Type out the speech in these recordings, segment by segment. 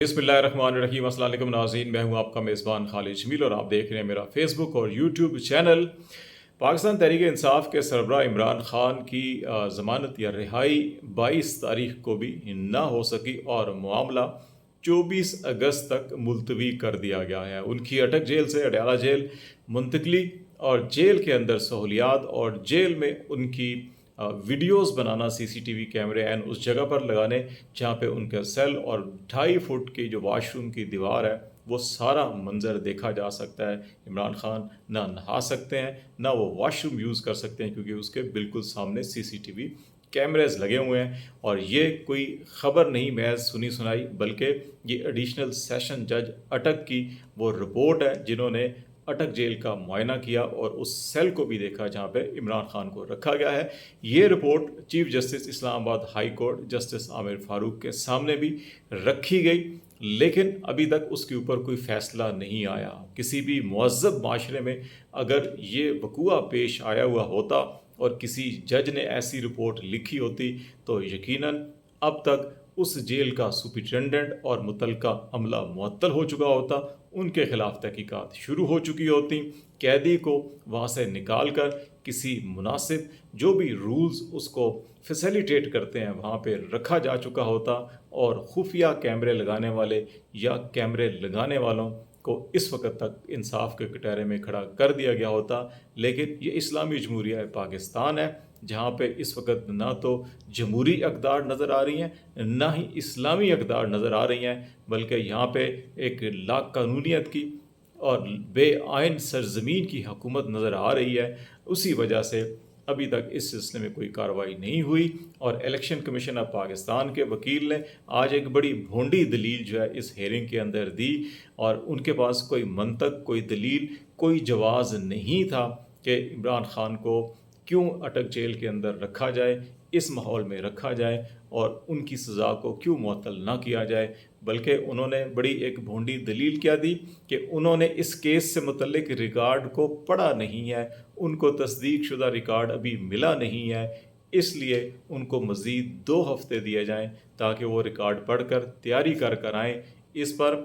बिस्मिल्लाहिर्रहमानिर्रहीम। अस्सलाम वालेकुम नाज़रीन, मैं हूं आपका मेज़बान खालिद जमील और आप देख रहे हैं मेरा फेसबुक और यूट्यूब चैनल। पाकिस्तान तहरीक इंसाफ के सरबराह इमरान खान की ज़मानत या रिहाई 22 तारीख को भी ना हो सकी और मामला 24 अगस्त तक मुलतवी कर दिया गया है। उनकी अटक जेल से अडयाला जेल मुंतकली और जेल के अंदर सहूलियात और जेल में उनकी वीडियोस बनाना, सीसीटीवी कैमरे एंड उस जगह पर लगाने जहाँ पे उनका सेल और 2.5 फुट की जो वाशरूम की दीवार है वो सारा मंज़र देखा जा सकता है। इमरान खान ना नहा सकते हैं ना वो वॉशरूम यूज़ कर सकते हैं क्योंकि उसके बिल्कुल सामने सीसीटीवी कैमरेज लगे हुए हैं। और ये कोई ख़बर नहीं महज सुनी सुनाई, बल्कि ये एडिशनल सेशन जज अटक की वो रिपोर्ट है जिन्होंने अटक जेल का मुआयना किया और उस सेल को भी देखा जहाँ पे इमरान खान को रखा गया है। ये report chief justice Islamabad high court justice Aamir Farooq के सामने भी रखी गई, लेकिन अभी तक उसके ऊपर कोई फ़ैसला नहीं आया। किसी भी मुहज़्ज़ब माशरे में अगर ये वक़ूआ पेश आया हुआ होता और किसी जज ने ऐसी रिपोर्ट लिखी होती तो यकीनन अब तक उस जेल का सुपरिटेंडेंट और मुतलका अमला मुअत्तल हो चुका होता, उनके खिलाफ तहकीकात शुरू हो चुकी होती, कैदी को वहाँ से निकाल कर किसी मुनासिब जो भी रूल्स उसको फैसिलिटेट करते हैं वहाँ पे रखा जा चुका होता और खुफिया कैमरे लगाने वाले या कैमरे लगाने वालों को इस वक्त तक इंसाफ के कटहरे में खड़ा कर दिया गया होता। लेकिन ये इस्लामी जमहूरिया पाकिस्तान है जहाँ पे इस वक्त ना तो जमहूरी अक़दार नज़र आ रही हैं ना ही इस्लामी अक़दार नज़र आ रही हैं, बल्कि यहाँ पे एक लाक़ानूनियत की और बेआइन सरज़मीन की हुकूमत नज़र आ रही है। उसी वजह से अभी तक इस सिलसिले में कोई कार्रवाई नहीं हुई और इलेक्शन कमीशन ऑफ पाकिस्तान के वकील ने आज एक बड़ी भोंडी दलील जो है इस हेयरिंग के अंदर दी और उनके पास कोई मंतक, कोई दलील, कोई जवाज़ नहीं था कि इमरान खान को क्यों अटक जेल के अंदर रखा जाए, इस माहौल में रखा जाए और उनकी सज़ा को क्यों मुअत्तल ना किया जाए। बल्कि उन्होंने बड़ी एक भोंडी दलील क्या दी कि उन्होंने इस केस से मुतल्लिक रिकॉर्ड को पढ़ा नहीं है, उनको तस्दीक शुदा रिकॉर्ड अभी मिला नहीं है, इसलिए उनको मज़ीद 2 हफ़्ते दिए जाएँ ताकि वो रिकॉर्ड पढ़ कर तैयारी कर आएँ। इस पर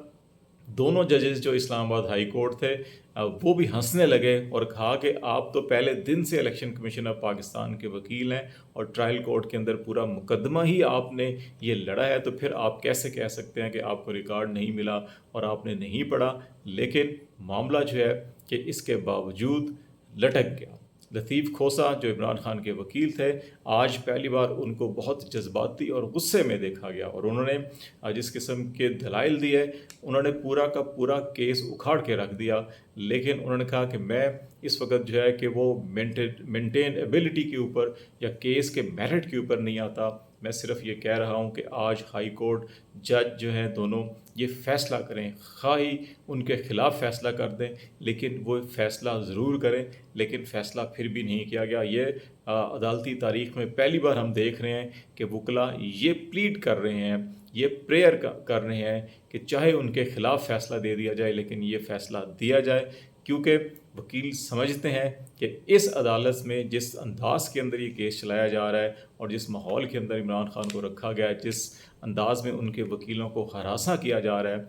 दोनों जजेस जो इस्लामाबाद हाई कोर्ट थे वो भी हंसने लगे और कहा कि आप तो पहले दिन से इलेक्शन कमीशन ऑफ पाकिस्तान के वकील हैं और ट्रायल कोर्ट के अंदर पूरा मुकदमा ही आपने ये लड़ा है, तो फिर आप कैसे कह सकते हैं कि आपको रिकॉर्ड नहीं मिला और आपने नहीं पढ़ा। लेकिन मामला जो है कि इसके बावजूद लटक गया। लतीफ़ खोसा जो इमरान खान के वकील थे, आज पहली बार उनको बहुत जज्बाती और गुस्से में देखा गया और उन्होंने जिस किस्म के दलाइल दिए, उन्होंने पूरा का पूरा केस उखाड़ के रख दिया। लेकिन उन्होंने कहा कि मैं इस वक्त जो है कि वो मेंटेनेबिलिटी के ऊपर या केस के मेरिट के ऊपर नहीं आता, मैं सिर्फ ये कह रहा हूँ कि आज हाई कोर्ट जज जो हैं दोनों ये फ़ैसला करें, खा ही उनके ख़िलाफ़ फ़ैसला कर दें, लेकिन वो फ़ैसला ज़रूर करें। लेकिन फ़ैसला फिर भी नहीं किया गया। ये अदालती तारीख़ में पहली बार हम देख रहे हैं कि वकला ये प्लीड कर रहे हैं, ये प्रेयर कर रहे हैं कि चाहे उनके ख़िलाफ़ फ़ैसला दे दिया जाए लेकिन ये फ़ैसला दिया जाए, क्योंकि वकील समझते हैं कि इस अदालत में जिस अंदाज़ के अंदर ये केस चलाया जा रहा है और जिस माहौल के अंदर इमरान खान को रखा गया है, जिस अंदाज़ में उनके वकीलों को हरासा किया जा रहा है,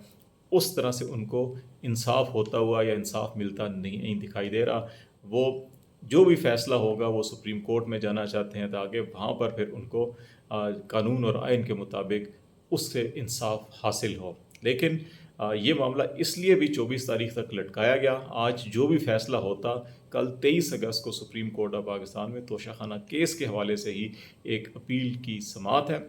उस तरह से उनको इंसाफ होता हुआ या इंसाफ मिलता नहीं दिखाई दे रहा। वो जो भी फ़ैसला होगा वो सुप्रीम कोर्ट में जाना चाहते हैं ताकि वहाँ पर फिर उनको कानून और आइन के मुताबिक उससे इंसाफ हासिल हो। लेकिन ये मामला इसलिए भी 24 तारीख तक लटकाया गया। आज जो भी फ़ैसला होता, कल 23 अगस्त को सुप्रीम कोर्ट ऑफ पाकिस्तान में तोशाखाना केस के हवाले से ही एक अपील की समाअत है,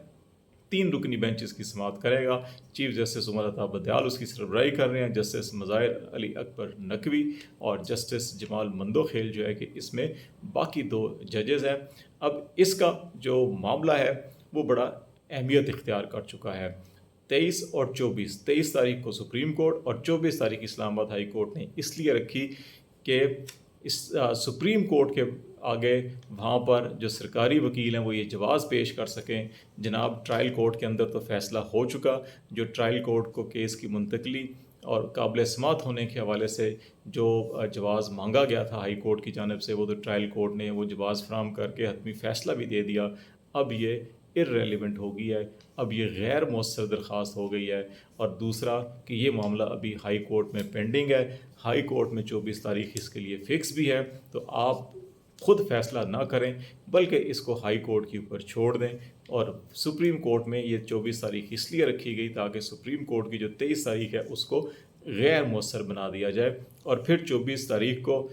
3 रुकनी बेंच इसकी समाअत करेगा। चीफ जस्टिस उमर अता बंदयाल उसकी सरबराही कर रहे हैं, जस्टिस मज़ाहिर अली अकबर नकवी और जस्टिस जमाल मंदोखेल जो है कि इसमें बाकी 2 जजेज़ हैं। अब इसका जो मामला है वो बड़ा अहमियत इख्तियार कर चुका है। 23 तारीख को सुप्रीम कोर्ट और 24 तारीख इस्लामाबाद हाई कोर्ट ने इसलिए रखी कि इस सुप्रीम कोर्ट के आगे वहाँ पर जो सरकारी वकील हैं वो ये जवाज़ पेश कर सकें, जनाब ट्रायल कोर्ट के अंदर तो फ़ैसला हो चुका, जो ट्रायल कोर्ट को केस की मुंतकली और काबिल समाअत होने के हवाले से जो जवाज़ मांगा गया था हाई कोर्ट की जानिब से, वो तो ट्रायल कोर्ट ने वो जवाज़ फराहम करके हतमी फ़ैसला भी दे दिया। अब ये irrelevant ہو گئی ہے، اب یہ غیر مؤثر درخواست ہو گئی ہے۔ اور دوسرا کہ یہ معاملہ ابھی ہائی کورٹ میں پینڈنگ ہے، ہائی کورٹ میں 24 تاریخ اس کے لیے فکس بھی ہے، تو آپ خود فیصلہ نہ کریں بلکہ اس کو ہائی کورٹ کے اوپر چھوڑ دیں۔ اور سپریم کورٹ میں یہ 24 تاریخ اس لیے رکھی گئی تاکہ سپریم کورٹ کی جو 23 تاریخ ہے اس کو غیر مؤثر بنا دیا جائے، اور پھر 24 تاریخ کو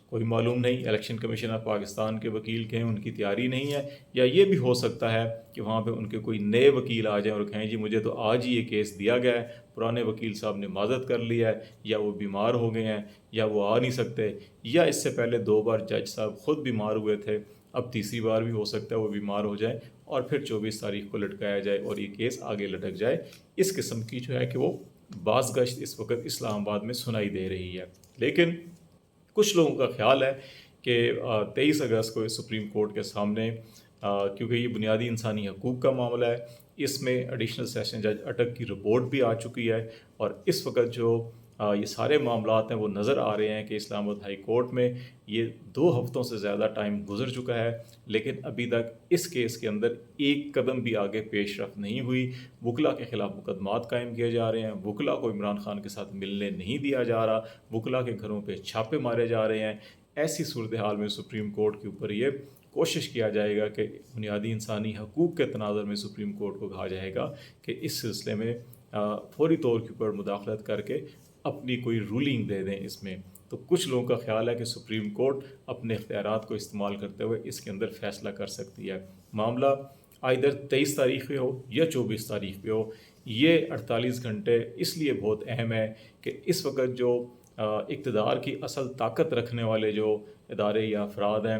کوئی معلوم نہیں الیکشن کمیشن آف پاکستان کے وکیل کہیں ان کی تیاری نہیں ہے، یا یہ بھی ہو سکتا ہے کہ وہاں پہ ان کے کوئی نئے وکیل آ جائیں اور کہیں جی مجھے تو آج ہی یہ کیس دیا گیا ہے، پرانے وکیل صاحب نے معذرت کر لیا ہے، یا وہ بیمار ہو گئے ہیں، یا وہ آ نہیں سکتے، یا اس سے پہلے 2 بار جج صاحب خود بیمار ہوئے تھے، اب تیسری بار بھی ہو سکتا ہے وہ بیمار ہو جائے، اور پھر 24 تاریخ کو لٹکایا جائے اور یہ کیس آگے لٹک جائے۔ اس قسم کی جو ہے کہ وہ باز گشت اس وقت اسلام آباد میں سنائی دے رہی ہے۔ لیکن کچھ لوگوں کا خیال ہے کہ 23 اگست کو سپریم کورٹ کے سامنے، کیونکہ یہ بنیادی انسانی حقوق کا معاملہ ہے، اس میں ایڈیشنل سیشن جج اٹک کی رپورٹ بھی آ چکی ہے، اور اس وقت جو یہ سارے معاملات ہیں وہ نظر آ رہے ہیں کہ اسلام آباد ہائی کورٹ میں یہ 2 ہفتوں سے زیادہ ٹائم گزر چکا ہے، لیکن ابھی تک اس کیس کے اندر ایک قدم بھی آگے پیش رفت نہیں ہوئی۔ وکلا کے خلاف مقدمات قائم کیے جا رہے ہیں، وکلا کو عمران خان کے ساتھ ملنے نہیں دیا جا رہا، وکلا کے گھروں پہ چھاپے مارے جا رہے ہیں۔ ایسی صورتحال میں سپریم کورٹ کے اوپر یہ کوشش کیا جائے گا کہ بنیادی انسانی حقوق کے تناظر میں سپریم کورٹ کو کہا جائے گا کہ اس سلسلے میں فوری طور کے اوپر مداخلت کر کے اپنی کوئی رولنگ دے دیں اس میں۔ تو کچھ لوگوں کا خیال ہے کہ سپریم کورٹ اپنے اختیارات کو استعمال کرتے ہوئے اس کے اندر فیصلہ کر سکتی ہے۔ معاملہ آئدر 23 تاریخ پہ ہو یا 24 تاریخ پہ ہو، یہ 48 گھنٹے اس لیے بہت اہم ہے کہ اس وقت جو اقتدار کی اصل طاقت رکھنے والے جو ادارے یا افراد ہیں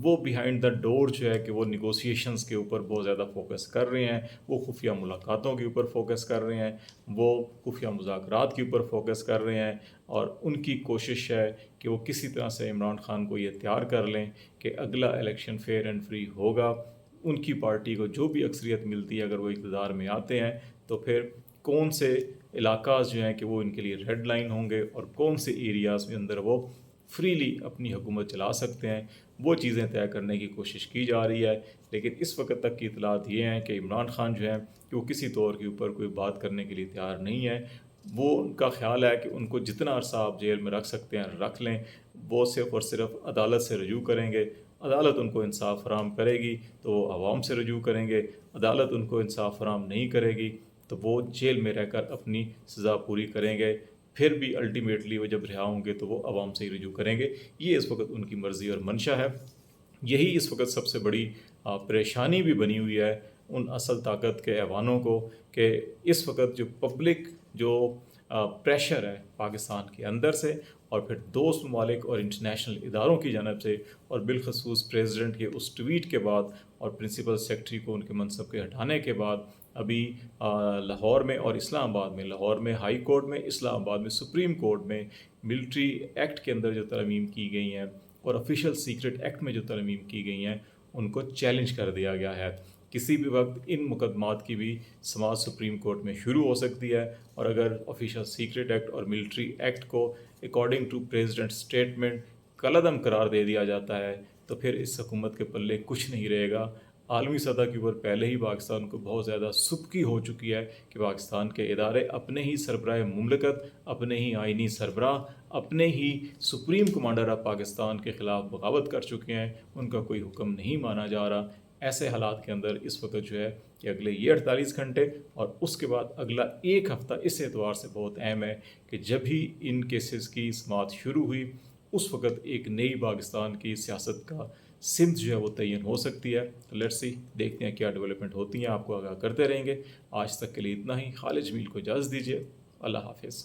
وہ بیہائنڈ دا ڈور جو ہے کہ وہ نیگوسیشنز کے اوپر بہت زیادہ فوکس کر رہے ہیں، وہ خفیہ ملاقاتوں کے اوپر فوکس کر رہے ہیں، وہ خفیہ مذاکرات کے اوپر فوکس کر رہے ہیں، اور ان کی کوشش ہے کہ وہ کسی طرح سے عمران خان کو یہ تیار کر لیں کہ اگلا الیکشن فیئر اینڈ فری ہوگا، ان کی پارٹی کو جو بھی اکثریت ملتی ہے اگر وہ اقتدار میں آتے ہیں تو پھر کون سے علاقاز جو ہیں کہ وہ ان کے لیے ریڈ لائن ہوں گے اور کون سے ایریاز میں اندر وہ فریلی اپنی حکومت چلا سکتے ہیں، وہ چیزیں طے کرنے کی کوشش کی جا رہی ہے۔ لیکن اس وقت تک کی اطلاعات یہ ہیں کہ عمران خان جو ہیں کہ وہ کسی طور کے اوپر کوئی بات کرنے کے لیے تیار نہیں ہے۔ وہ ان کا خیال ہے کہ ان کو جتنا عرصہ آپ جیل میں رکھ سکتے ہیں رکھ لیں، وہ صرف اور صرف عدالت سے رجوع کریں گے، عدالت ان کو انصاف فراہم کرے گی تو وہ عوام سے رجوع کریں گے، عدالت ان کو انصاف فراہم نہیں کرے گی تو وہ جیل میں رہ کر اپنی سزا پوری کریں گے، پھر بھی الٹیمیٹلی وہ جب رہا ہوں گے تو وہ عوام سے ہی رجوع کریں گے۔ یہ اس وقت ان کی مرضی اور منشا ہے۔ یہی اس وقت سب سے بڑی پریشانی بھی بنی ہوئی ہے ان اصل طاقت کے ایوانوں کو کہ اس وقت جو پبلک جو پریشر ہے پاکستان کے اندر سے اور پھر دوست ممالک اور انٹرنیشنل اداروں کی جانب سے، اور بالخصوص پریزیڈنٹ کے اس ٹویٹ کے بعد اور پرنسپل سیکرٹری کو ان کے منصب کے ہٹانے کے بعد، ابھی لاہور میں اور اسلام آباد میں، لاہور میں ہائی کورٹ میں، اسلام آباد میں سپریم کورٹ میں ملٹری ایکٹ کے اندر جو ترمیم کی گئی ہیں اور آفیشیل سیکرٹ ایکٹ میں جو ترمیم کی گئی ہیں ان کو چیلنج کر دیا گیا ہے۔ کسی بھی وقت ان مقدمات کی بھی سماعت سپریم کورٹ میں شروع ہو سکتی ہے، اور اگر آفیشیل سیکرٹ ایکٹ اور ملٹری ایکٹ کو اکارڈنگ ٹو پریزیڈنٹ اسٹیٹمنٹ کالعدم قرار دے دیا جاتا ہے تو پھر اس حکومت کے پلے کچھ نہیں رہے گا۔ عالمی سطح کے اوپر پہلے ہی پاکستان کو بہت زیادہ سبکی ہو چکی ہے کہ پاکستان کے ادارے اپنے ہی سربراہ مملکت، اپنے ہی آئینی سربراہ، اپنے ہی سپریم کمانڈر آف پاکستان کے خلاف بغاوت کر چکے ہیں، ان کا کوئی حکم نہیں مانا جا رہا۔ ایسے حالات کے اندر اس وقت جو ہے کہ اگلے یہ 48 گھنٹے اور اس کے بعد اگلا 1 ہفتہ اس اعتبار سے بہت اہم ہے کہ جب ہی ان کیسز کی سماعت شروع ہوئی اس وقت ایک نئی پاکستان کی سیاست کا سمت جو ہے وہ تعین ہو سکتی ہے۔ لیٹس سی، دیکھتے ہیں کیا ڈیولپمنٹ ہوتی ہیں، آپ کو آگاہ کرتے رہیں گے۔ آج تک کے لیے اتنا ہی۔ خالد جمیل کو اجازت دیجیے، اللہ حافظ۔